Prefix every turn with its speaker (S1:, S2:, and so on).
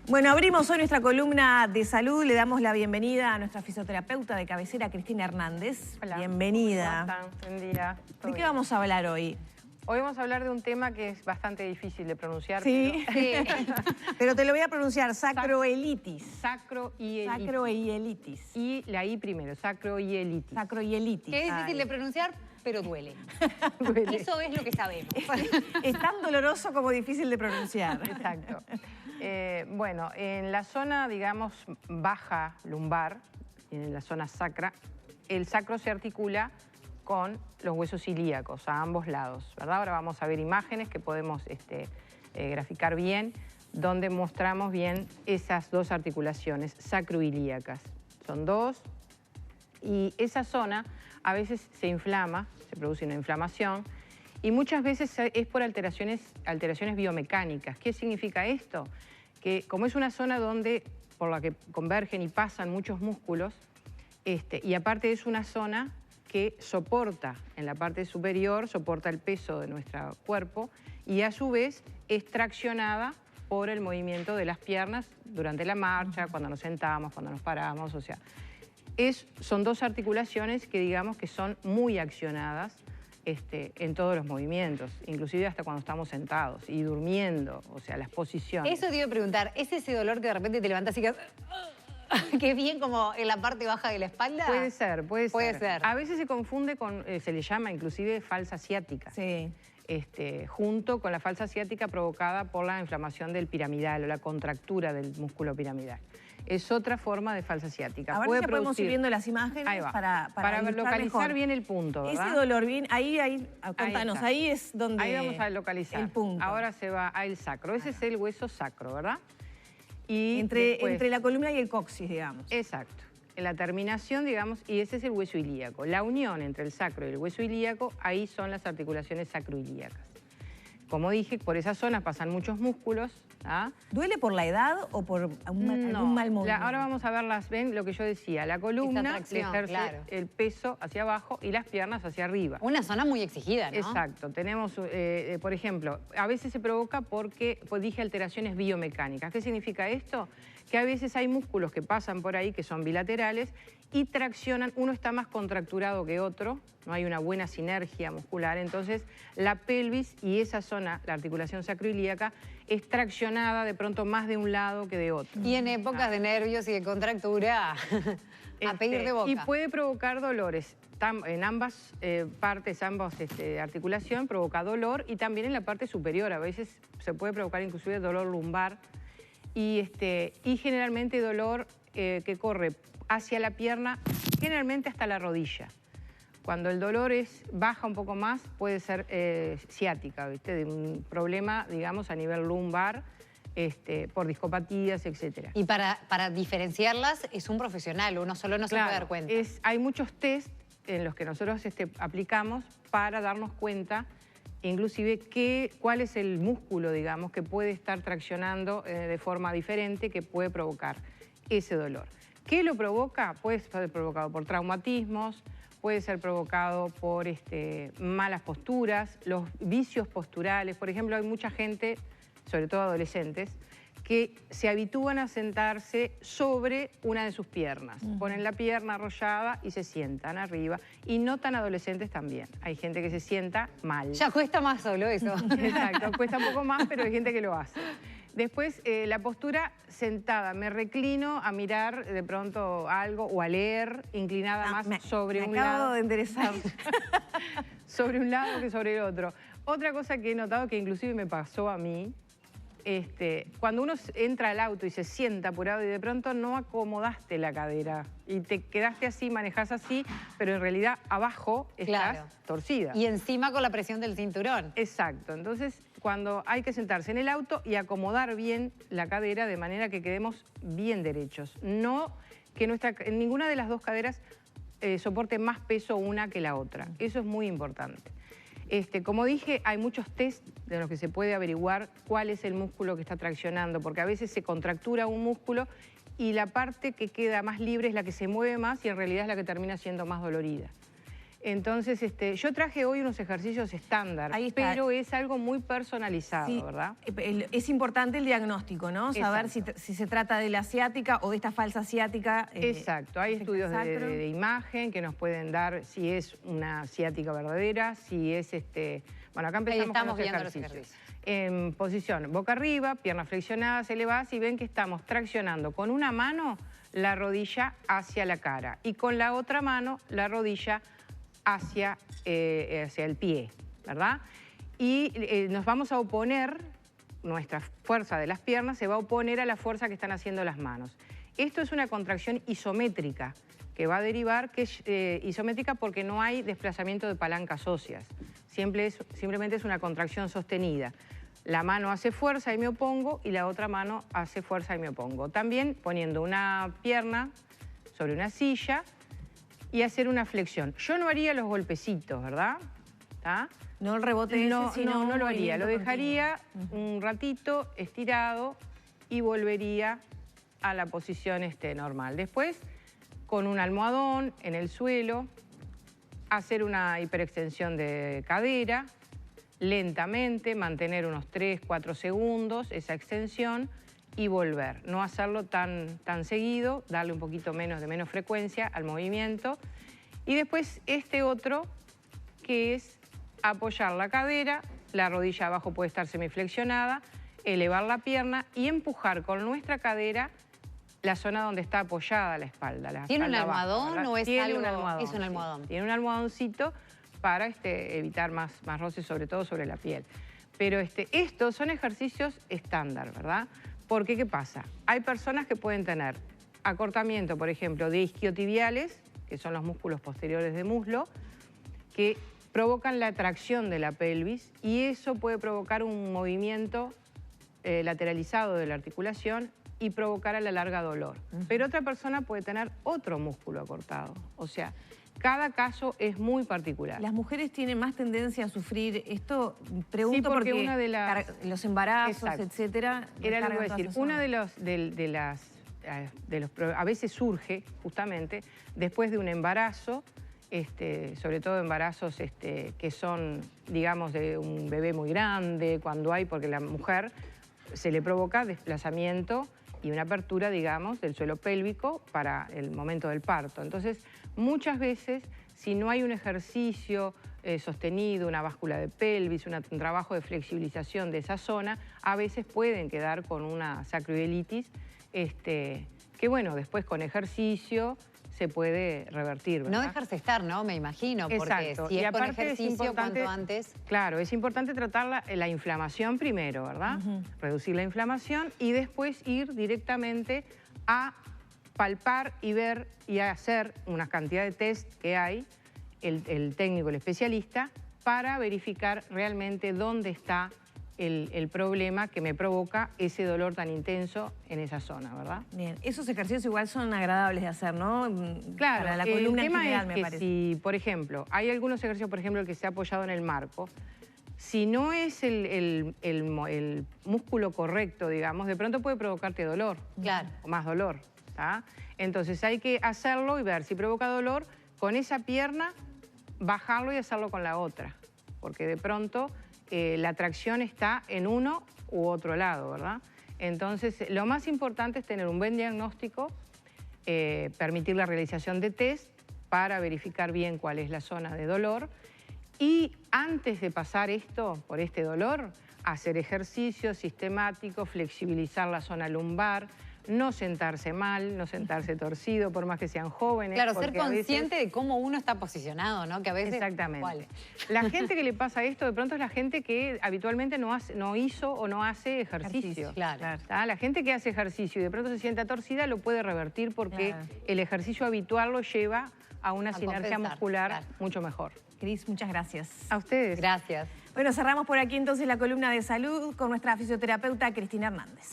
S1: Bueno, abrimos hoy nuestra columna de salud. Le damos la bienvenida a nuestra fisioterapeuta de cabecera, Cristina Hernández.
S2: Hola.
S1: Bienvenida.
S2: ¿Cómo están? Buen día.
S1: ¿De qué vamos a hablar hoy?
S2: Hoy vamos a hablar de un tema que es bastante difícil de pronunciar.
S1: Sí,
S2: pero...
S1: pero te lo voy a pronunciar, sacroielitis.
S2: Sacroielitis.
S1: Sacroielitis.
S2: Y la I primero, sacroielitis.
S1: Sacroielitis.
S3: Que es difícil de pronunciar, pero duele.
S2: Duele.
S3: Eso es lo que sabemos.
S1: Es tan doloroso como difícil de pronunciar.
S2: Exacto. Bueno, en la zona, digamos, baja lumbar, en la zona sacra, el sacro se articula con los huesos ilíacos a ambos lados, ¿verdad? Ahora vamos a ver imágenes que podemos graficar bien, donde mostramos bien esas dos articulaciones sacroilíacas. Son dos, y esa zona a veces se inflama, se produce una inflamación, y muchas veces es por alteraciones biomecánicas. ¿Qué significa esto? Que como es una zona por la que convergen y pasan muchos músculos, y aparte es una zona que soporta, en la parte superior, soporta el peso de nuestro cuerpo y a su vez es traccionada por el movimiento de las piernas durante la marcha, cuando nos sentamos, cuando nos paramos, o sea, son dos articulaciones que digamos que son muy accionadas en todos los movimientos, inclusive hasta cuando estamos sentados y durmiendo, o sea, las posiciones.
S3: Eso te iba a preguntar, ¿es ese dolor que de repente te levantas y que es bien como en la parte baja de la espalda?
S2: Puede ser, puede ser.
S3: A
S2: A veces se confunde con, se le llama inclusive falsa ciática.
S1: Sí.
S2: Junto con la falsa ciática provocada por la inflamación del piramidal o la contractura del músculo piramidal. Es otra forma de falsa ciática.
S1: A ver si podemos ir viendo las imágenes para
S2: localizar
S1: mejor
S2: bien el punto, ¿verdad?
S1: Ese dolor, bien, contanos, ahí es donde...
S2: Ahí vamos a localizar.
S1: El punto.
S2: Ahora se va al sacro. Ese es el hueso sacro, ¿verdad? Y
S1: entre la columna y el coxis, digamos.
S2: Exacto. En la terminación, digamos, y ese es el hueso ilíaco. La unión entre el sacro y el hueso ilíaco, ahí son las articulaciones sacroilíacas. Como dije, por esa zona pasan muchos músculos. ¿Ah?
S1: ¿Duele por la edad o por algún mal movimiento?
S2: Ahora vamos a verlas, ven lo que yo decía, la columna ejerce
S3: claro,
S2: el peso hacia abajo y las piernas hacia arriba.
S3: Una zona muy exigida, ¿no?
S2: Exacto, tenemos, por ejemplo, a veces se provoca porque, pues dije, alteraciones biomecánicas. ¿Qué significa esto? Que a veces hay músculos que pasan por ahí, que son bilaterales, y traccionan, uno está más contracturado que otro, no hay una buena sinergia muscular, entonces la pelvis y esa zona, la articulación sacroilíaca, es traccionada de pronto más de un lado que de otro.
S3: Y en épocas de nervios y de contractura, a pedir de boca.
S2: Y puede provocar dolores en ambas partes, articulación, provoca dolor, y también en la parte superior, a veces se puede provocar inclusive dolor lumbar, y generalmente dolor que corre hacia la pierna, generalmente hasta la rodilla. Cuando el dolor baja un poco más, puede ser ciática, ¿viste? De un problema, digamos, a nivel lumbar, por discopatías, etc.
S3: Y para diferenciarlas es un profesional, uno solo no se puede dar cuenta.
S2: Hay muchos test en los que nosotros aplicamos para darnos cuenta, inclusive, cuál es el músculo, digamos, que puede estar traccionando de forma diferente, que puede provocar ese dolor. ¿Qué lo provoca? Puede ser provocado por traumatismos, puede ser provocado por malas posturas, los vicios posturales. Por ejemplo, hay mucha gente, sobre todo adolescentes, que se habitúan a sentarse sobre una de sus piernas. Ponen la pierna arrollada y se sientan arriba. Y no tan adolescentes también. Hay gente que se sienta mal.
S3: Ya cuesta más solo eso.
S2: Exacto, cuesta un poco más, pero hay gente que lo hace. Después, la postura sentada. Me reclino a mirar de pronto algo o a leer, inclinada más sobre un lado.
S1: Me acabo de enderezar.
S2: Sobre un lado que sobre el otro. Otra cosa que he notado, que inclusive me pasó a mí, cuando uno entra al auto y se sienta apurado y de pronto no acomodaste la cadera y te quedaste así, manejás así, pero en realidad abajo estás torcida.
S3: Y encima con la presión del cinturón.
S2: Exacto. Entonces, cuando hay que sentarse en el auto y acomodar bien la cadera de manera que quedemos bien derechos. No que ninguna de las dos caderas soporte más peso una que la otra. Eso es muy importante. Como dije, hay muchos test de los que se puede averiguar cuál es el músculo que está traccionando, porque a veces se contractura un músculo y la parte que queda más libre es la que se mueve más y en realidad es la que termina siendo más dolorida. Entonces, yo traje hoy unos ejercicios estándar, pero es algo muy personalizado, sí, ¿verdad?
S1: Es importante el diagnóstico, ¿no? Saber si se trata de la asiática o de esta falsa asiática.
S2: Exacto, hay estudios de imagen que nos pueden dar si es una asiática verdadera, si es Bueno, acá empezamos con los ejercicios. En posición boca arriba, piernas flexionadas, elevadas, y ven que estamos traccionando con una mano la rodilla hacia la cara y con la otra mano la rodilla hacia el pie, ¿verdad? Y nos vamos a oponer, nuestra fuerza de las piernas se va a oponer a la fuerza que están haciendo las manos. Esto es una contracción isométrica que va a derivar, que es isométrica porque no hay desplazamiento de palancas óseas. Simplemente es una contracción sostenida. La mano hace fuerza y me opongo y la otra mano hace fuerza y me opongo. También poniendo una pierna sobre una silla y hacer una flexión. Yo no haría los golpecitos, ¿verdad? ¿Tá?
S1: No el rebote
S2: no lo haría. Lo dejaría un ratito estirado y volvería a la posición normal. Después, con un almohadón en el suelo, hacer una hiperextensión de cadera, lentamente, mantener unos 3-4 segundos esa extensión y volver. No hacerlo tan seguido, darle un poquito de menos frecuencia al movimiento. Y después otro, que es apoyar la cadera, la rodilla abajo puede estar semiflexionada, elevar la pierna y empujar con nuestra cadera la zona donde está apoyada la espalda.
S3: ¿Tiene un almohadón o es algo?
S2: Un almohadón,
S3: es un almohadón.
S2: Sí. Tiene un almohadoncito para evitar más roces, sobre todo sobre la piel. Pero estos son ejercicios estándar, ¿verdad? Porque, ¿qué pasa? Hay personas que pueden tener acortamiento, por ejemplo, de isquiotibiales, que son los músculos posteriores de muslo, que provocan la tracción de la pelvis y eso puede provocar un movimiento lateralizado de la articulación y provocar a la larga dolor. Pero otra persona puede tener otro músculo acortado. O sea, cada caso es muy particular.
S1: ¿Las mujeres tienen más tendencia a sufrir esto? Pregunto
S2: sí, porque
S1: una de los embarazos,
S2: exacto,
S1: etcétera.
S2: Era lo que iba a decir. Una a veces surge justamente después de un embarazo, sobre todo embarazos que son, digamos, de un bebé muy grande, porque la mujer se le provoca desplazamiento y una apertura, digamos, del suelo pélvico para el momento del parto. Entonces, muchas veces, si no hay un ejercicio sostenido, una báscula de pelvis, un trabajo de flexibilización de esa zona, a veces pueden quedar con una sacroiliitis, que bueno, después con ejercicio se puede revertir, ¿verdad?
S3: No dejarse estar, ¿no? Me imagino, porque
S2: exacto.
S3: si
S2: y
S3: es con
S2: aparte
S3: ejercicio, cuanto antes...
S2: Claro, es importante tratar la inflamación primero, ¿verdad? Reducir la inflamación y después ir directamente a palpar y ver y hacer una cantidad de test que hay, el técnico, el especialista, para verificar realmente dónde está el problema que me provoca ese dolor tan intenso en esa zona, ¿verdad?
S1: Bien, esos ejercicios igual son agradables de hacer, ¿no?
S2: Claro,
S1: para la columna
S2: el tema
S1: general,
S2: es que si, por ejemplo, hay algunos ejercicios, por ejemplo, el que se ha apoyado en el marco, si no es el músculo correcto, digamos, de pronto puede provocarte dolor.
S3: Claro.
S2: O más dolor, ¿tá? Entonces hay que hacerlo y ver si provoca dolor con esa pierna, bajarlo y hacerlo con la otra, porque de pronto la tracción está en uno u otro lado, ¿verdad? Entonces, lo más importante es tener un buen diagnóstico, permitir la realización de test para verificar bien cuál es la zona de dolor y antes de pasar por este dolor, hacer ejercicio sistemático, flexibilizar la zona lumbar, no sentarse mal, no sentarse torcido, por más que sean jóvenes.
S3: Claro, ser consciente de cómo uno está posicionado, ¿no? Que a veces...
S2: Exactamente.
S3: ¿Cuál?
S2: La gente que le pasa esto, de pronto es la gente que habitualmente no hizo o no hace ejercicio.
S3: Claro.
S2: La gente que hace ejercicio y de pronto se sienta torcida lo puede revertir porque el ejercicio habitual lo lleva a una sinergia muscular mucho mejor.
S1: Cris, muchas gracias.
S2: A ustedes.
S3: Gracias.
S1: Bueno, cerramos por aquí entonces la columna de salud con nuestra fisioterapeuta Cristina Hernández.